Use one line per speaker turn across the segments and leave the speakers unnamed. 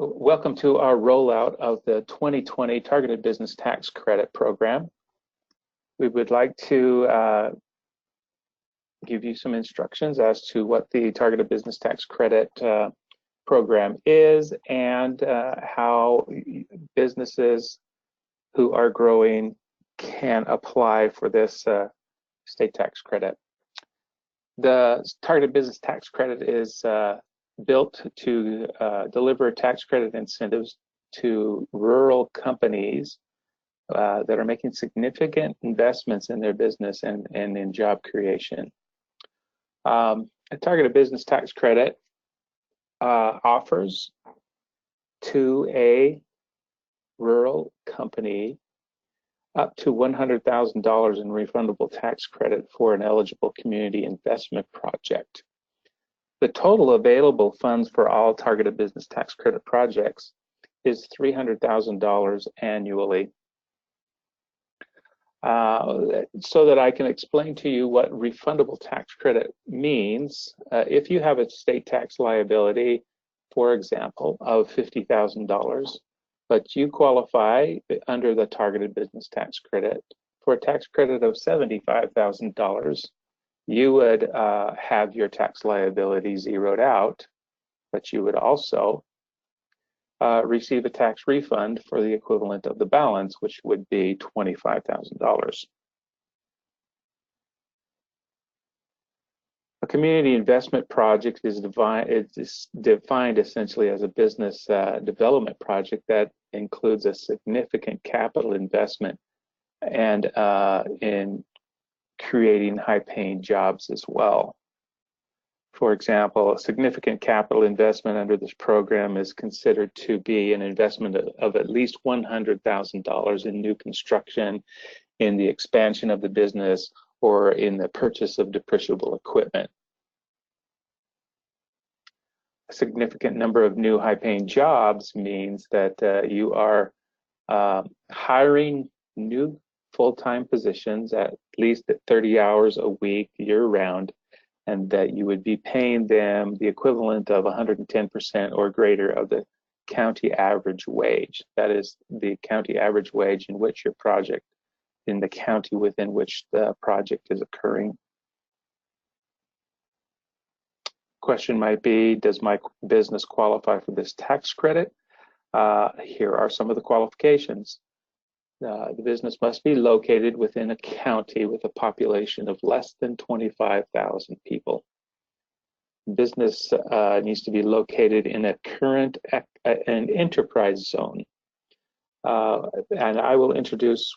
Welcome to our rollout of the 2020 Targeted Business Tax Credit Program. We would like to give you some instructions as to what the Targeted Business Tax Credit Program is and how businesses who are growing can apply for this state tax credit. The Targeted Business Tax Credit is built to deliver tax credit incentives to rural companies that are making significant investments in their business and in job creation. A Targeted Business Tax Credit offers to a rural company up to $100,000 in refundable tax credit for an eligible community investment project. The total available funds for all Targeted Business Tax Credit projects is $300,000 annually. So that I can explain to you what refundable tax credit means, if you have a state tax liability, for example, of $50,000, but you qualify under the Targeted Business Tax Credit for a tax credit of $75,000, you would have your tax liability zeroed out, but you would also receive a tax refund for the equivalent of the balance, which would be $25,000. A community investment project is defined essentially as a business development project that includes a significant capital investment and in creating high-paying jobs as well. For example, a significant capital investment under this program is considered to be an investment of at least $100,000 in new construction, in the expansion of the business, or in the purchase of depreciable equipment. A significant number of new high-paying jobs means that you are hiring new full-time positions at least at 30 hours a week year-round, and that you would be paying them the equivalent of 110% or greater of the county average wage. That is the county average wage in which your project, in the county within which the project is occurring. Question might be, does my business qualify for this tax credit? Here are some of the qualifications. The business must be located within a county with a population of less than 25,000 people. Business needs to be located in a current an enterprise zone. And I will introduce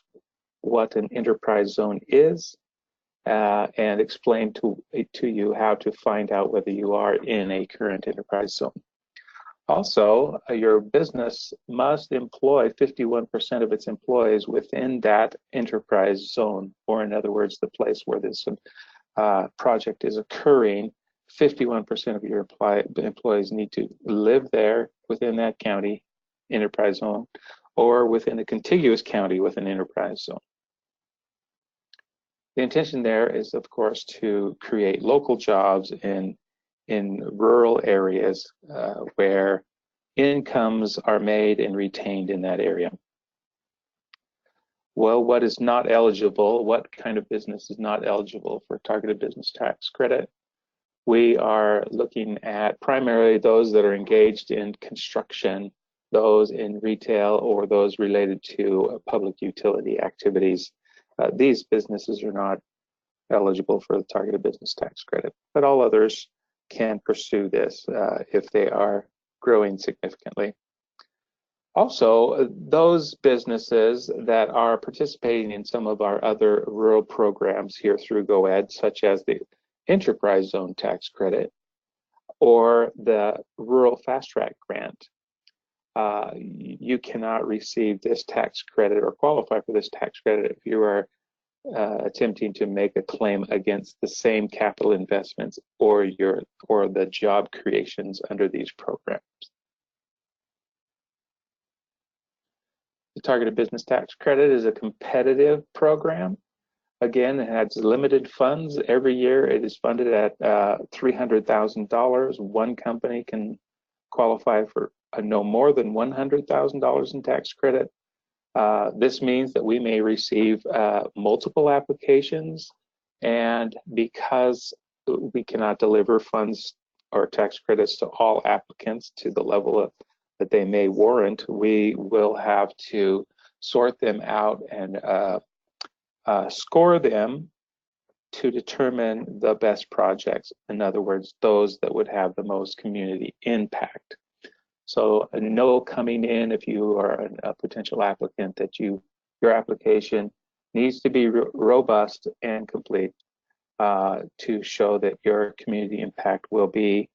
what an enterprise zone is and explain to you how to find out whether you are in a current enterprise zone. Also, your business must employ 51% of its employees within that enterprise zone, or in other words, the place where this project is occurring. 51% of your employees need to live there within that county enterprise zone, or within a contiguous county with an enterprise zone. The intention there is, of course, to create local jobs in rural areas where incomes are made and retained in that area. Well, what is not eligible? What kind of business is not eligible for Targeted Business Tax Credit? We are looking at primarily those that are engaged in construction, those in retail, or those related to public utility activities. These businesses are not eligible for the Targeted Business Tax Credit, but all others can pursue this if they are growing significantly. Also, those businesses that are participating in some of our other rural programs here through GoEd, such as the Enterprise Zone Tax Credit or the Rural Fast Track Grant, you cannot receive this tax credit or qualify for this tax credit if you are attempting to make a claim against the same capital investments or the job creations under these programs. The Targeted Business Tax Credit is a competitive program. Again, it has limited funds. Every year it is funded at $300,000. One company can qualify for no more than $100,000 in tax credit. This means that we may receive multiple applications, and because we cannot deliver funds or tax credits to all applicants to the level that they may warrant, we will have to sort them out and score them to determine the best projects. In other words, those that would have the most community impact. So a no coming in, if you are a potential applicant, that your application needs to be robust and complete to show that your community impact will be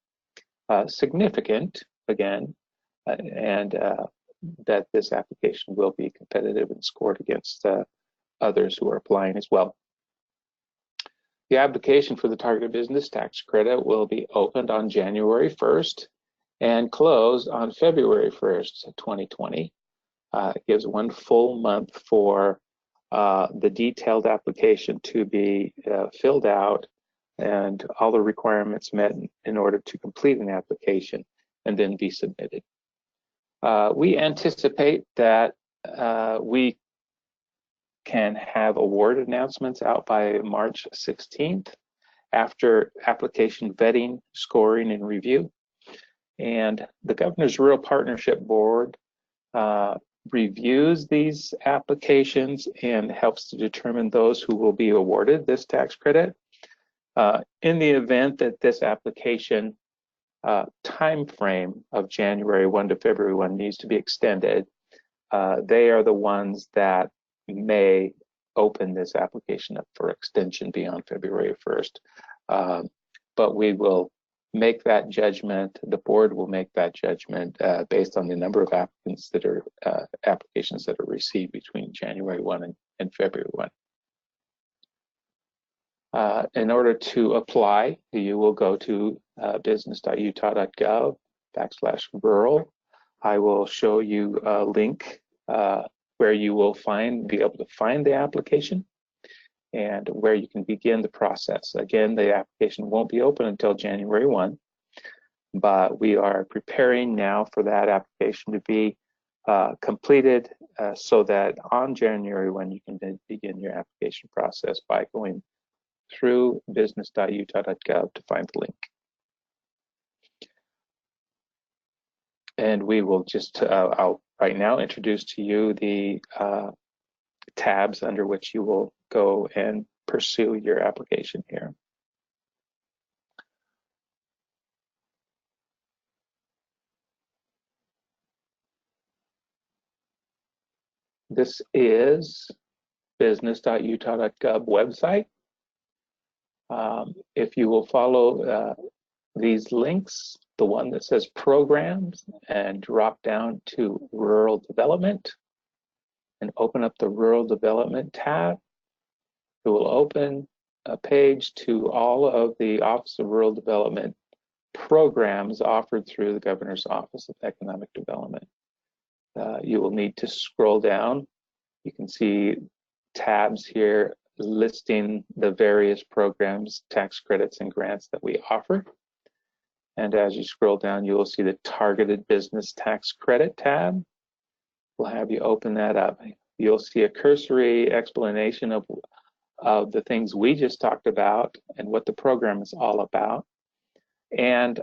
significant, again, and that this application will be competitive and scored against others who are applying as well. The application for the targeted business tax credit will be opened on January 1st and closed on February 1st, 2020. It gives 1 full month for the detailed application to be filled out and all the requirements met in order to complete an application and then be submitted. We anticipate that we can have award announcements out by March 16th after application vetting, scoring, and review. And the Governor's Rural Partnership Board reviews these applications and helps to determine those who will be awarded this tax credit. In the event that this application time frame of January 1 to February 1 needs to be extended, they are the ones that may open this application up for extension beyond February 1st. But we will make that judgment, the board will make that judgment based on the number of applicants that are applications that are received between January 1 and February 1. In order to apply, you will go to business.utah.gov/rural. I will show you a link where you will be able to find the application and where you can begin the process. Again, the application won't be open until January 1, but we are preparing now for that application to be completed so that on January 1 you can then begin your application process by going through business.utah.gov to find the link. And we will just, I'll right now introduce to you the tabs under which you will go and pursue your application here. This is business.utah.gov website. If you will follow these links, the one that says programs, and drop down to rural development and open up the rural development tab, it will open a page to all of the Office of Rural Development programs offered through the Governor's Office of Economic Development. You will need to scroll down. You can see tabs here listing the various programs, tax credits, and grants that we offer. And as you scroll down, you will see the Targeted Business Tax Credit tab. We'll have you open that up. You'll see a cursory explanation of the things we just talked about and what the program is all about. And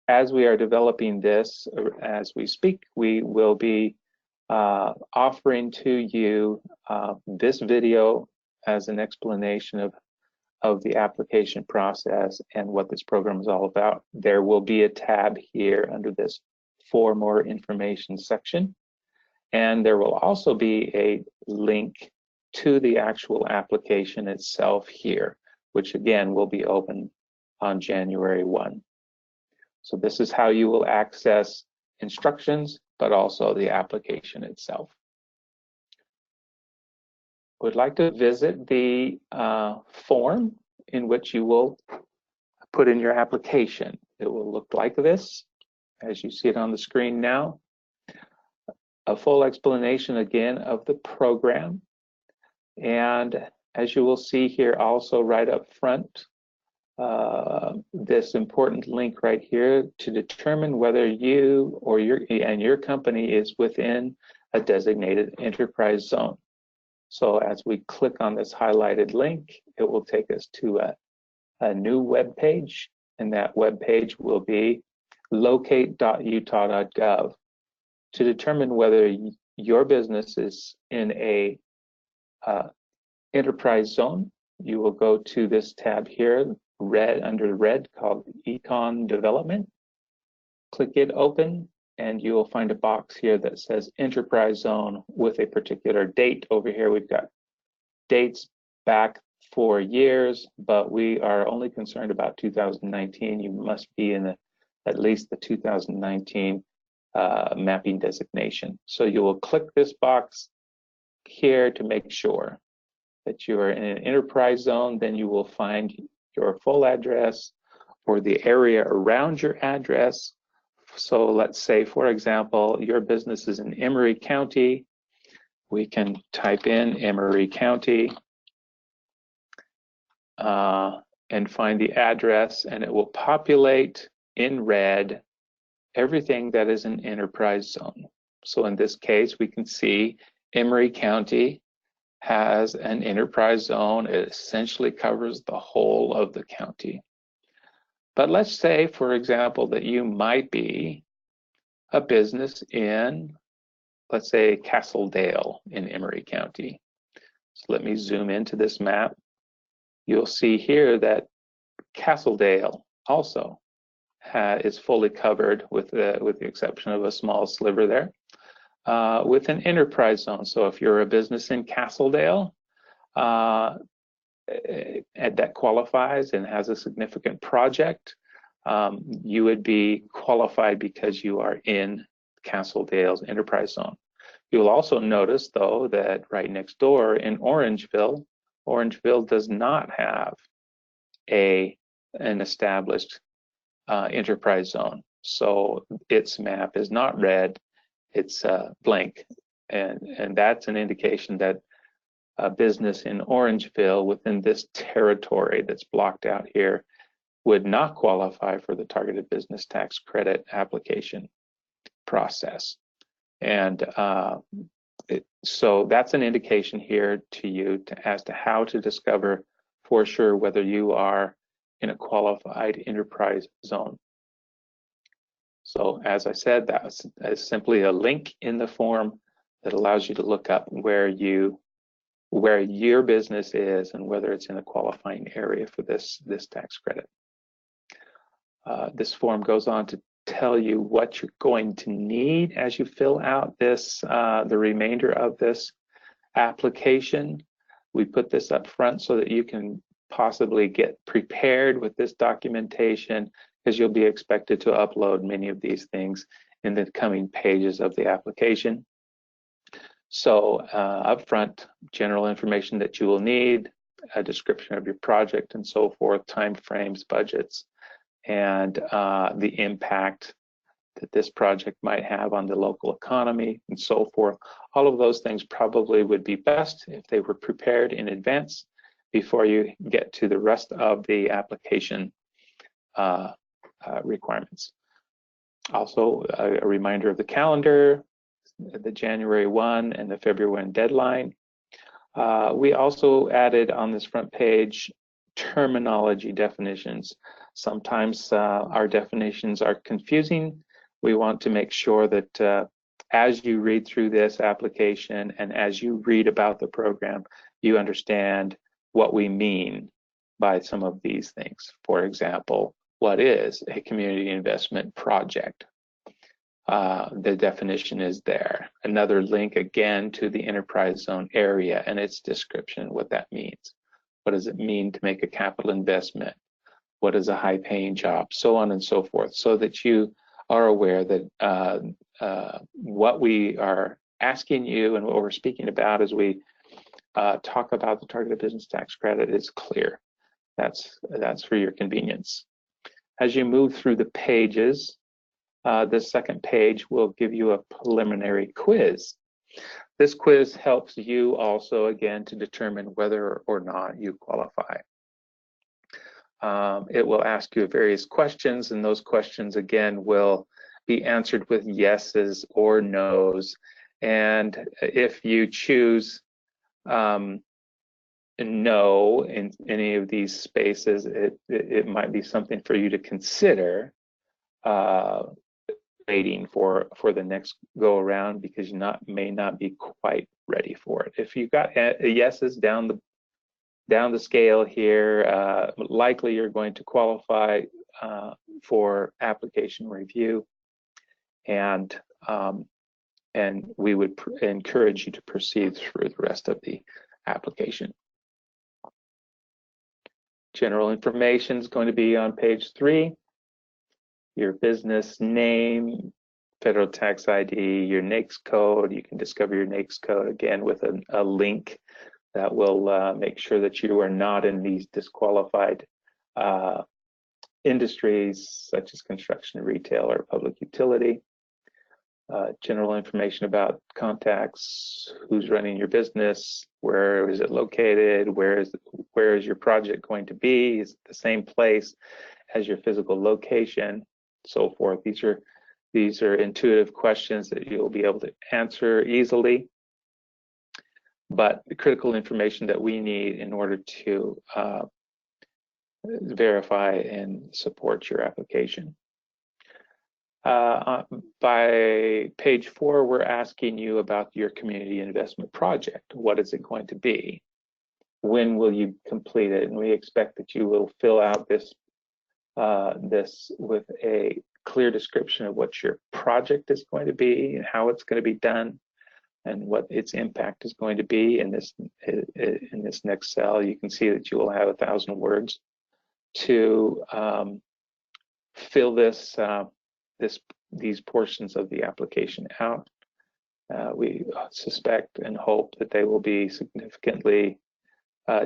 as we are developing this, as we speak, we will be offering to you this video as an explanation of the application process and what this program is all about. There will be a tab here under this For More Information section. And there will also be a link to the actual application itself here, which again will be open on January 1. So this is how you will access instructions, but also the application itself. Would like to visit the form in which you will put in your application. It will look like this, as you see it on the screen now. A full explanation again of the program. And as you will see here also right up front, this important link right here to determine whether you or your company is within a designated enterprise zone. So as we click on this highlighted link, it will take us to a new web page, and that web page will be locate.utah.gov. To determine whether your business is in a enterprise zone, you will go to this tab here, under red, called Econ Development. Click it open, and you will find a box here that says Enterprise Zone with a particular date. Over here, we've got dates back 4 years, but we are only concerned about 2019. You must be in at least the 2019 mapping designation. So you will click this box here to make sure that you are in an enterprise zone. Then you will find your full address or the area around your address. So let's say, for example, your business is in Emery County. We can type in Emery County and find the address, and it will populate in red everything that is an enterprise zone. So in this case, we can see Emery County has an enterprise zone. It essentially covers the whole of the county. But let's say, for example, that you might be a business in, let's say, Castledale in Emery County. So let me zoom into this map. You'll see here that Castledale also is fully covered, with the exception of a small sliver there, with an enterprise zone. So if you're a business in Castledale that qualifies and has a significant project, you would be qualified because you are in Castledale's enterprise zone. You'll also notice, though, that right next door in Orangeville does not have an established enterprise zone. So its map is not red, it's blank. And that's an indication that a business in Orangeville within this territory that's blocked out here would not qualify for the targeted business tax credit application process. And so that's an indication here to you as to how to discover for sure whether you are in a qualified enterprise zone. So as I said, that's simply a link in the form that allows you to look up where your business is and whether it's in a qualifying area for this tax credit. This form goes on to tell you what you're going to need as you fill out this, the remainder of this application. We put this up front so that you can possibly get prepared with this documentation, because you'll be expected to upload many of these things in the coming pages of the application. So up front, general information that you will need, a description of your project and so forth, time frames, budgets, and the impact that this project might have on the local economy and so forth. All of those things probably would be best if they were prepared in advance before you get to the rest of the application requirements. Also, a reminder of the calendar, the January 1 and the February 1 deadline. We also added on this front page terminology definitions. Sometimes our definitions are confusing. We want to make sure that as you read through this application and as you read about the program, you understand what we mean by some of these things. For example, what is a community investment project? The definition is there. Another link again to the enterprise zone area and its description, what that means. What does it mean to make a capital investment? What is a high-paying job? So on and so forth, so that you are aware that what we are asking you and what we're speaking about as we talk about the targeted business tax credit is clear. That's for your convenience. As you move through the pages, this second page will give you a preliminary quiz. This quiz helps you also, again, to determine whether or not you qualify. it will ask you various questions, and those questions again will be answered with yeses or nos. And if you choose no in any of these spaces, it might be something for you to consider waiting for the next go around, because you may not be quite ready for it. If you've got yeses down the scale here, likely you're going to qualify for application review, and we would encourage you to proceed through the rest of the application. General information is going to be on page 3. Your business name, federal tax ID, your NAICS code. You can discover your NAICS code again with a link that will make sure that you are not in these disqualified industries such as construction, retail, or public utility. General information about contacts, who's running your business, where is it located, where is your project going to be, is it the same place as your physical location, so forth. These are intuitive questions that you'll be able to answer easily, but the critical information that we need in order to verify and support your application. By page 4, we're asking you about your community investment project. What is it going to be? When will you complete it? And we expect that you will fill out this with a clear description of what your project is going to be and how it's going to be done and what its impact is going to be. In this next cell, you can see that you will have 1,000 words to fill these portions of the application out. We suspect and hope that they will be significantly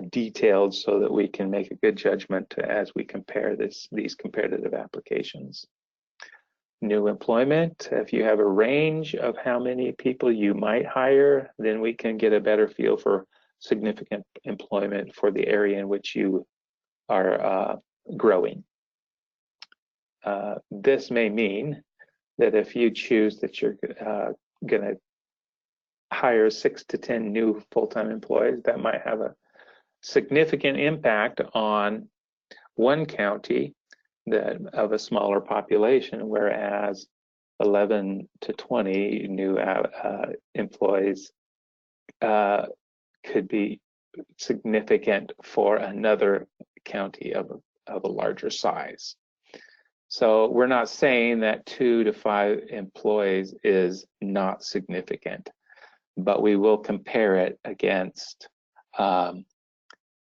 detailed so that we can make a good judgment as we compare these competitive applications. New employment, if you have a range of how many people you might hire, then we can get a better feel for significant employment for the area in which you are growing. This may mean that if you choose that you're going to hire 6 to 10 new full-time employees, that might have a significant impact on one county of a smaller population, whereas 11 to 20 new employees could be significant for another county of a larger size. So we're not saying that 2 to 5 employees is not significant, but we will compare it against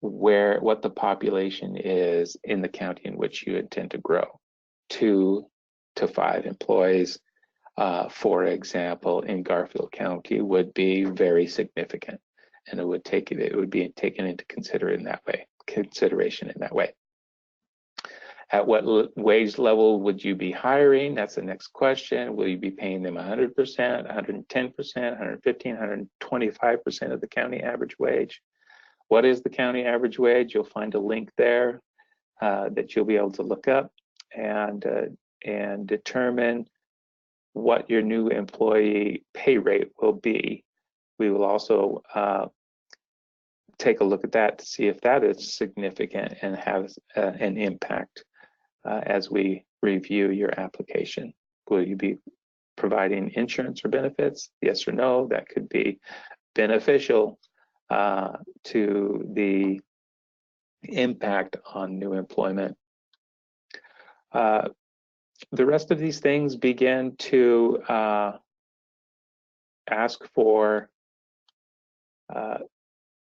what the population is in the county in which you intend to grow. 2 to 5 employees, for example, in Garfield County would be very significant, and it would be taken into consideration in that way. At what wage level would you be hiring? That's the next question. Will you be paying them 100%, 110%, 115%, 125% of the county average wage? What is the county average wage? You'll find a link there that you'll be able to look up and determine what your new employee pay rate will be. We will also take a look at that to see if that is significant and has an impact as we review your application. Will you be providing insurance or benefits? Yes or no? That could be beneficial to the impact on new employment. The rest of these things begin to ask for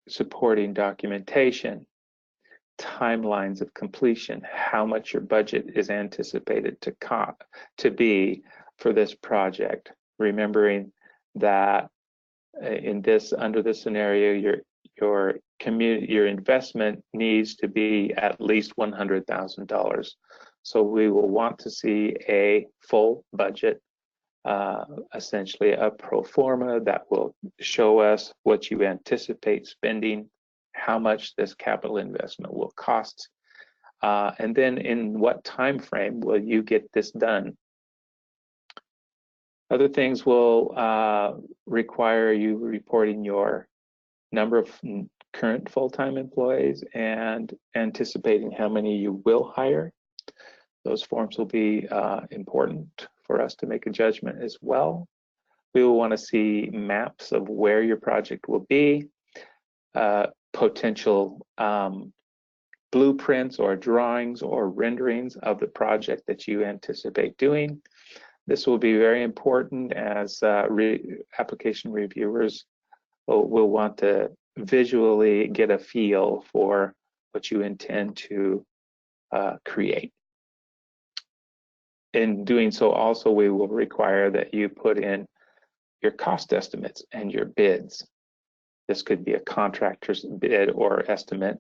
supporting documentation, timelines of completion, how much your budget is anticipated to be for this project. Remembering that under this scenario, your investment needs to be at least $100,000. So we will want to see a full budget, essentially a pro forma that will show us what you anticipate spending, how much this capital investment will cost, And then in what time frame will you get this done? Other things will require you reporting your number of current full-time employees and anticipating how many you will hire. Those forms will be important for us to make a judgment as well. We will want to see maps of where your project will be, potential blueprints or drawings or renderings of the project that you anticipate doing. This will be very important as application reviewers will want to visually get a feel for what you intend to create. In doing so, also, we will require that you put in your cost estimates and your bids. This could be a contractor's bid or estimate.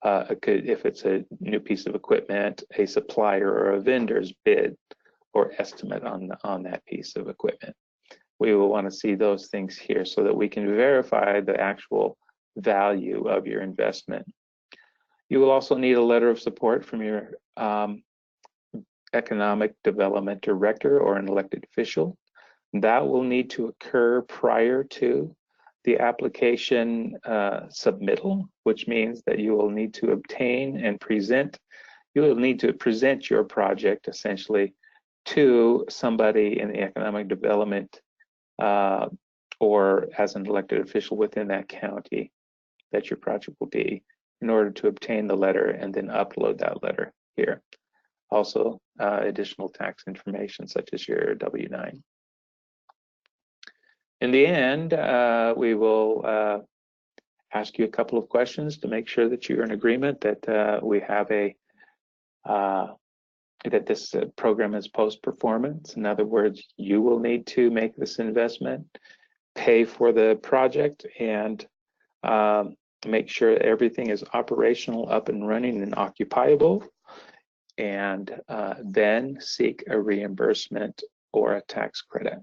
If it's a new piece of equipment, a supplier or a vendor's bid or estimate on that piece of equipment. We will want to see those things here so that we can verify the actual value of your investment. You will also need a letter of support from your economic development director or an elected official. That will need to occur prior to the application submittal, which means that you will need to obtain and present, you will need to present your project essentially to somebody in the economic development or as an elected official within that county that your project will be in order to obtain the letter and then upload that letter here. Also, additional tax information such as your W-9. In the end, we will ask you a couple of questions to make sure that you're in agreement that we have that this program is post-performance. In other words, you will need to make this investment, pay for the project, and make sure everything is operational, up and running, and occupiable, and then seek a reimbursement or a tax credit.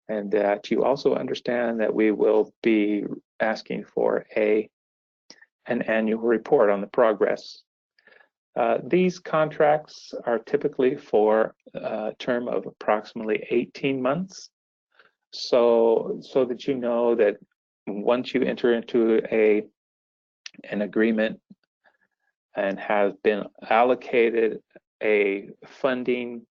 And that you also understand that we will be asking for an annual report on the progress. These contracts are typically for a term of approximately 18 months. So that you know that once you enter into an agreement and have been allocated a funding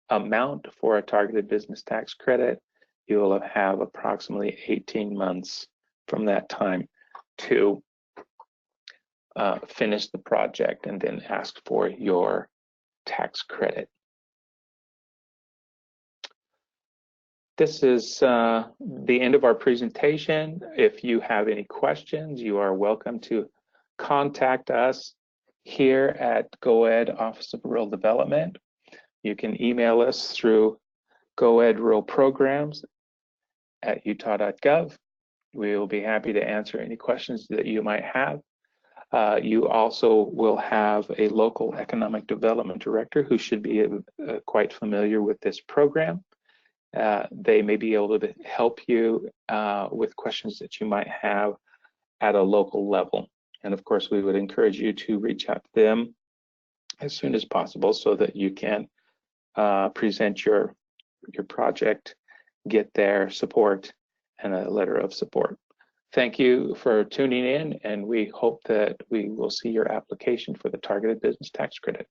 amount for a targeted business tax credit, you will have approximately 18 months from that time to finish the project and then ask for your tax credit. This is the end of our presentation. If you have any questions, you are welcome to contact us here at GoEd Office of Rural Development. You can email us through GoEd Rural Programs at utah.gov. We will be happy to answer any questions that you might have. You also will have a local economic development director who should be quite familiar with this program. They may be able to help you with questions that you might have at a local level. And of course, we would encourage you to reach out to them as soon as possible so that you can present your project, get their support, and a letter of support. Thank you for tuning in, and we hope that we will see your application for the Targeted Business Tax Credit.